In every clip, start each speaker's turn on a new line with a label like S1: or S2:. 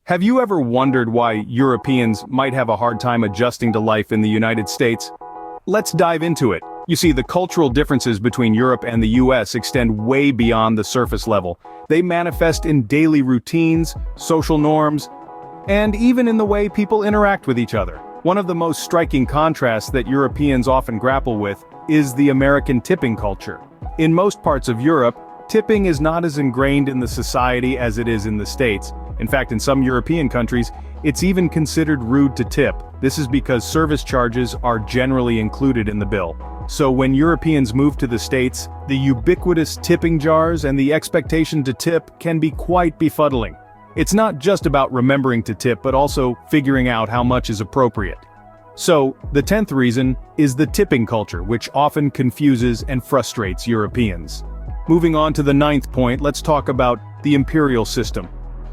S1: Have you ever wondered why Europeans might have a hard time adjusting to life in the United States? Let's dive into it. You see, the cultural differences between Europe and the US extend way beyond the surface level. They manifest in daily routines, social norms, and even in the way people interact with each other. One of the most striking contrasts that Europeans often grapple with is the American tipping culture. In most parts of Europe, tipping is not as ingrained in the society as it is in the States. In fact, in some European countries, it's even considered rude to tip. This is because service charges are generally included in the bill. So when Europeans move to the States, the ubiquitous tipping jars and the expectation to tip can be quite befuddling. It's not just about remembering to tip, but also figuring out how much is appropriate. So, the 10th reason is the tipping culture, which often confuses and frustrates Europeans. Moving on to the 9th point, let's talk about the imperial system.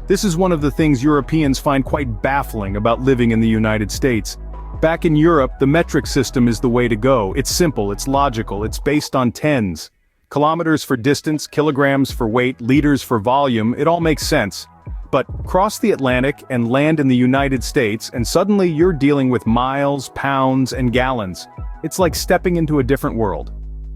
S1: This is one of the things Europeans find quite baffling about living in the United States. Back in Europe, the metric system is the way to go. It's simple, it's logical, it's based on tens. Kilometers for distance, kilograms for weight, liters for volume, it all makes sense. But cross the Atlantic and land in the United States, and suddenly you're dealing with miles, pounds, and gallons. It's like stepping into a different world.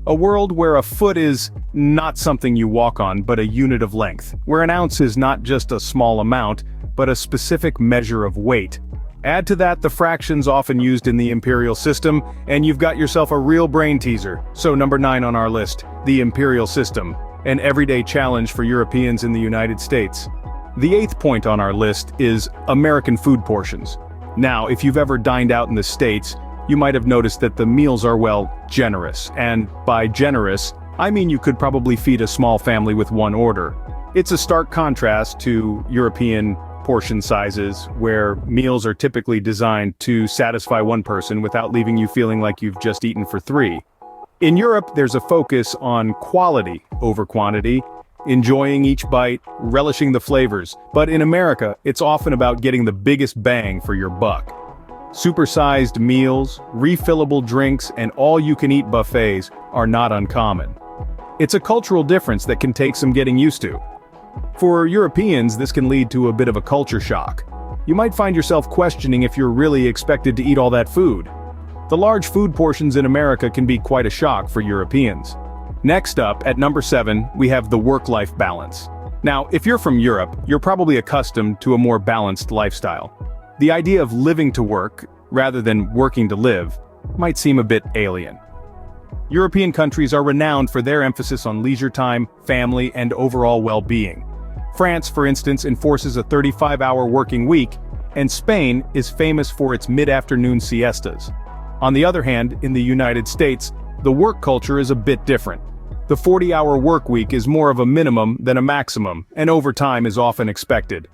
S1: A world where a foot is not something you walk on, but a unit of length. Where an ounce is not just a small amount, but a specific measure of weight. Add to that the fractions often used in the imperial system, and you've got yourself a real brain teaser. So number 9 on our list, the imperial system, an everyday challenge for Europeans in the United States. The 8th point on our list is American food portions. Now, if you've ever dined out in the States, you might have noticed that the meals are, well, generous. And by generous, I mean you could probably feed a small family with one order. It's a stark contrast to European portion sizes, where meals are typically designed to satisfy one person without leaving you feeling like you've just eaten for 3. In Europe, there's a focus on quality over quantity, enjoying each bite, relishing the flavors. But in America, it's often about getting the biggest bang for your buck. Supersized meals, refillable drinks, and all-you-can-eat buffets are not uncommon. It's a cultural difference that can take some getting used to. For Europeans, this can lead to a bit of a culture shock. You might find yourself questioning if you're really expected to eat all that food. The large food portions in America can be quite a shock for Europeans. Next up, at number 7, we have the work-life balance. Now, if you're from Europe, you're probably accustomed to a more balanced lifestyle. The idea of living to work, rather than working to live, might seem a bit alien. European countries are renowned for their emphasis on leisure time, family, and overall well-being. France, for instance, enforces a 35-hour working week, and Spain is famous for its mid-afternoon siestas. On the other hand, in the United States, the work culture is a bit different. The 40-hour work week is more of a minimum than a maximum, and overtime is often expected.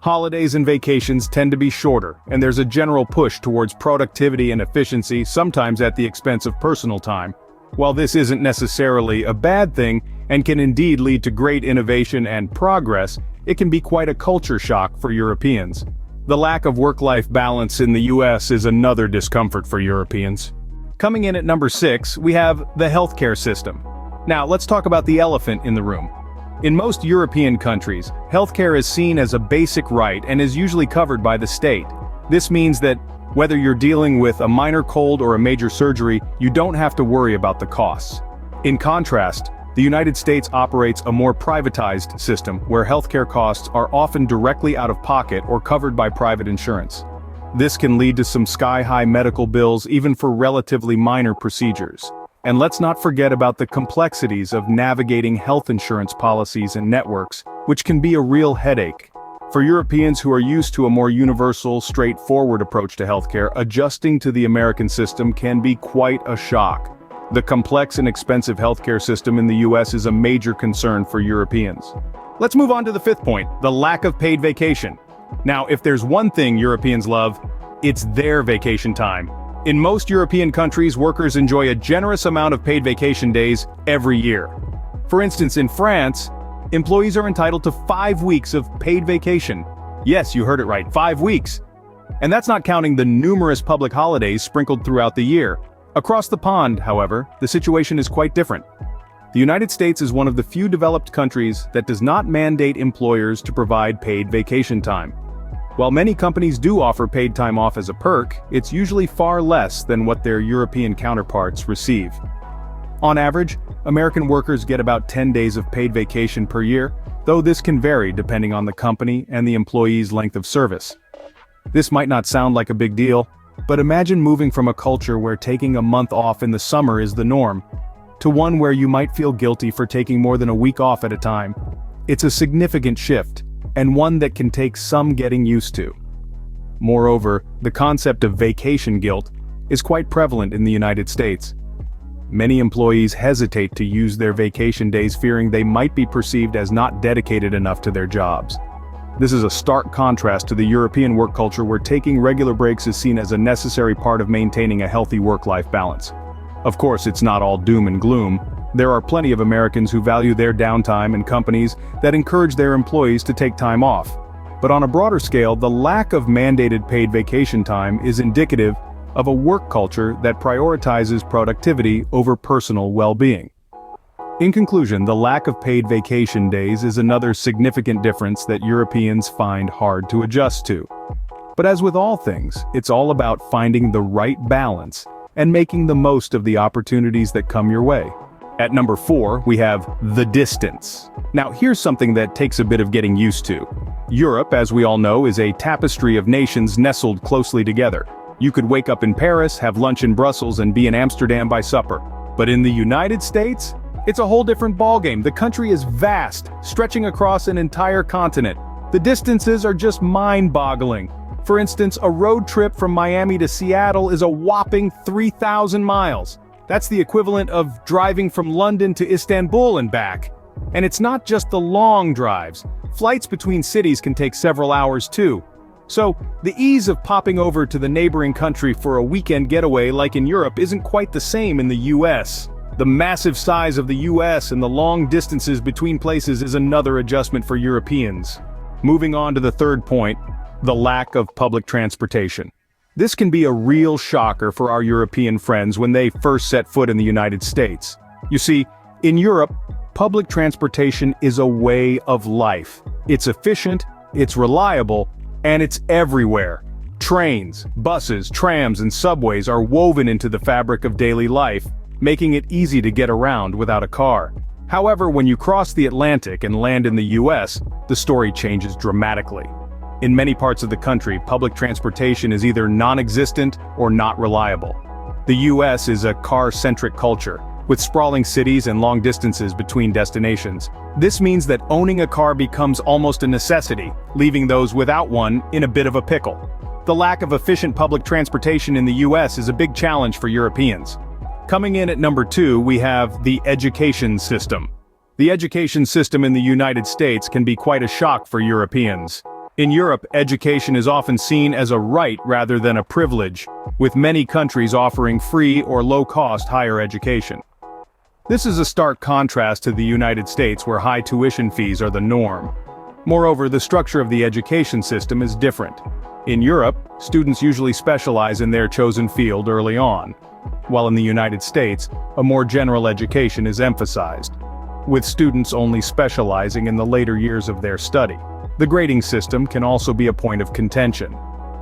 S1: Holidays and vacations tend to be shorter, and there's a general push towards productivity and efficiency, sometimes at the expense of personal time. While this isn't necessarily a bad thing, and can indeed lead to great innovation and progress, it can be quite a culture shock for Europeans. The lack of work-life balance in the US is another discomfort for Europeans. Coming in at number 6, we have the healthcare system. Now, let's talk about the elephant in the room. In most European countries, healthcare is seen as a basic right and is usually covered by the state. This means that whether you're dealing with a minor cold or a major surgery, you don't have to worry about the costs. In contrast, the United States operates a more privatized system where healthcare costs are often directly out of pocket or covered by private insurance. This can lead to some sky-high medical bills even for relatively minor procedures. And let's not forget about the complexities of navigating health insurance policies and networks, which can be a real headache. For Europeans who are used to a more universal, straightforward approach to healthcare, adjusting to the American system can be quite a shock. The complex and expensive healthcare system in the US is a major concern for Europeans. Let's move on to the 5th point, the lack of paid vacation. Now, if there's one thing Europeans love, it's their vacation time. In most European countries, workers enjoy a generous amount of paid vacation days every year. For instance, in France, employees are entitled to 5 weeks of paid vacation. Yes, you heard it right, 5 weeks. And that's not counting the numerous public holidays sprinkled throughout the year. Across the pond, however, the situation is quite different. The United States is one of the few developed countries that does not mandate employers to provide paid vacation time. While many companies do offer paid time off as a perk, it's usually far less than what their European counterparts receive. On average, American workers get about 10 days of paid vacation per year, though this can vary depending on the company and the employee's length of service. This might not sound like a big deal, but imagine moving from a culture where taking a month off in the summer is the norm, to one where you might feel guilty for taking more than a week off at a time. It's a significant shift, and one that can take some getting used to. Moreover, the concept of vacation guilt is quite prevalent in the United States. Many employees hesitate to use their vacation days fearing they might be perceived as not dedicated enough to their jobs. This is a stark contrast to the European work culture where taking regular breaks is seen as a necessary part of maintaining a healthy work-life balance. Of course, it's not all doom and gloom. There are plenty of Americans who value their downtime and companies that encourage their employees to take time off. But on a broader scale, the lack of mandated paid vacation time is indicative of a work culture that prioritizes productivity over personal well-being. In conclusion, the lack of paid vacation days is another significant difference that Europeans find hard to adjust to. But as with all things, it's all about finding the right balance and making the most of the opportunities that come your way. At number 4, we have the distance. Now here's something that takes a bit of getting used to. Europe, as we all know, is a tapestry of nations nestled closely together. You could wake up in Paris, have lunch in Brussels, and be in Amsterdam by supper. But in the United States, it's a whole different ballgame. The country is vast, stretching across an entire continent. The distances are just mind-boggling. For instance, a road trip from Miami to Seattle is a whopping 3,000 miles. That's the equivalent of driving from London to Istanbul and back. And it's not just the long drives. Flights between cities can take several hours too. So, the ease of popping over to the neighboring country for a weekend getaway like in Europe isn't quite the same in the US. The massive size of the US and the long distances between places is another adjustment for Europeans. Moving on to the third point, the lack of public transportation. This can be a real shocker for our European friends when they first set foot in the United States. You see, in Europe, public transportation is a way of life. It's efficient, it's reliable, and it's everywhere. Trains, buses, trams, and subways are woven into the fabric of daily life, making it easy to get around without a car. However, when you cross the Atlantic and land in the US, the story changes dramatically. In many parts of the country, public transportation is either non-existent or not reliable. The US is a car-centric culture, with sprawling cities and long distances between destinations. This means that owning a car becomes almost a necessity, leaving those without one in a bit of a pickle. The lack of efficient public transportation in the US is a big challenge for Europeans. Coming in at number 2, we have the education system. The education system in the United States can be quite a shock for Europeans. In Europe, education is often seen as a right rather than a privilege, with many countries offering free or low-cost higher education. This is a stark contrast to the United States where high tuition fees are the norm. Moreover, the structure of the education system is different. In Europe, students usually specialize in their chosen field early on, while in the United States, a more general education is emphasized, with students only specializing in the later years of their study. The grading system can also be a point of contention.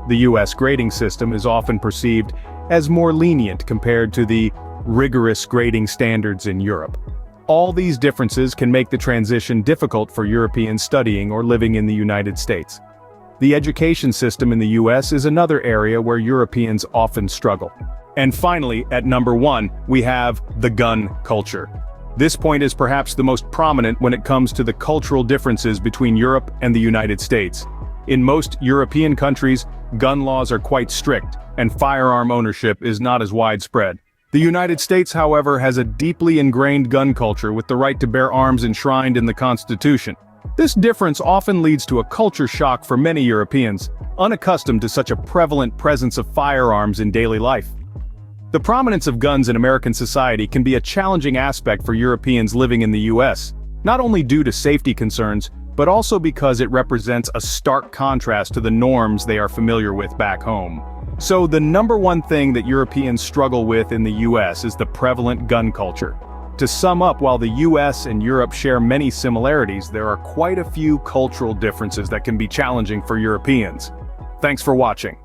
S1: The US grading system is often perceived as more lenient compared to the rigorous grading standards in Europe. All these differences can make the transition difficult for Europeans studying or living in the United States. The education system in the US is another area where Europeans often struggle. And finally, at number 1, we have the gun culture. This point is perhaps the most prominent when it comes to the cultural differences between Europe and the United States. In most European countries, gun laws are quite strict, and firearm ownership is not as widespread. The United States, however, has a deeply ingrained gun culture with the right to bear arms enshrined in the Constitution. This difference often leads to a culture shock for many Europeans, unaccustomed to such a prevalent presence of firearms in daily life. The prominence of guns in American society can be a challenging aspect for Europeans living in the US, not only due to safety concerns, but also because it represents a stark contrast to the norms they are familiar with back home. So the number one thing that Europeans struggle with in the US is the prevalent gun culture. To sum up, while the US and Europe share many similarities, there are quite a few cultural differences that can be challenging for Europeans. Thanks for watching.